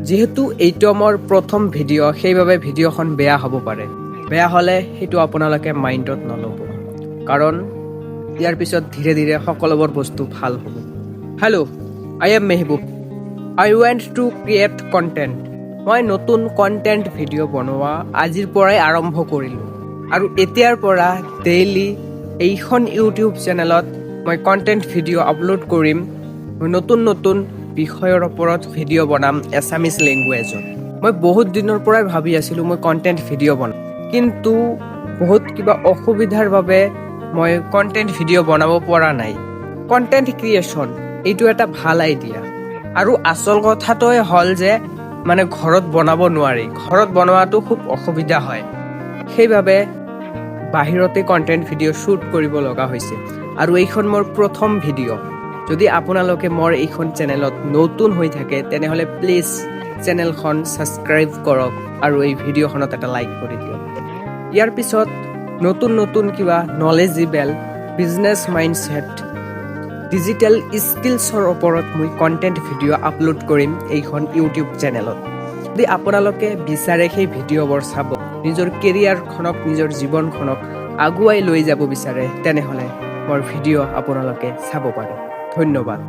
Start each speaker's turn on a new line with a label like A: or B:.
A: যেহেতু এইটো মোৰ প্ৰথম ভিডিঅ' সেইবাবে ভিডিঅ'খন বেয়া হ'ব পাৰে। বেয়া হ'লে সেইটো আপোনালোকে মাইণ্ডত নল'ব, কাৰণ ইয়াৰ পিছত ধীৰে ধীৰে সকলোবোৰ বস্তু ভাল হ'ব। Hello', I am Mehboob. I want to create content. মই নতুন কণ্টেণ্ট ভিডিঅ' বনোৱা আজিৰ পৰাই আৰম্ভ কৰিলোঁ, আৰু এতিয়াৰ পৰা ডেইলি এইখন ইউটিউব চেনেলত মই কণ্টেণ্ট ভিডিঅ' আপলোড কৰিম। মই নতুন নতুন বিষয়ৰ ওপৰত ভিডিঅ' বনাম এছামিজ লেংগুৱেজত। মই বহুত দিনৰ পৰাই ভাবি আছিলোঁ মই কণ্টেণ্ট ভিডিঅ' বনাম, কিন্তু বহুত কিবা অসুবিধাৰ বাবে মই কণ্টেণ্ট ভিডিঅ' বনাব পৰা নাই। কণ্টেণ্ট ক্ৰিয়েশ্যন এইটো এটা ভাল আইডিয়া, আৰু আচল কথাটোৱে হ'ল যে ঘৰত বনাব নোৱাৰি, ঘৰত বনোৱাটো খুব অসুবিধা হয়। সেইবাবে বাহিৰতে কণ্টেণ্ট ভিডিঅ' শ্বুট কৰিব লগা হৈছে, আৰু এইখন মোৰ প্ৰথম ভিডিঅ'। যদি আপোনালোকে মোৰ এইখন চেনেলত নতুন হৈ থাকে তেনেহ'লে প্লিজ চেনেলখন ছাবস্ক্ৰাইব কৰক আৰু এই ভিডিঅ'খনত এটা লাইক কৰি দিয়ক। ইয়াৰ পিছত নতুন নতুন কিবা নলেজেবল বিজনেছ মাইণ্ডছেট, ডিজিটেল স্কিলছৰ ওপৰত মই কণ্টেণ্ট ভিডিঅ' আপলোড কৰিম এইখন ইউটিউব চেনেলত। যদি আপোনালোকে বিচাৰে সেই ভিডিঅ'বোৰ চাব, নিজৰ কেৰিয়াৰখনক, নিজৰ জীৱনখনক আগুৱাই লৈ যাব বিচাৰে, তেনেহ'লে মোৰ ভিডিঅ' আপোনালোকে চাব পাৰে। ধন্যবাদ।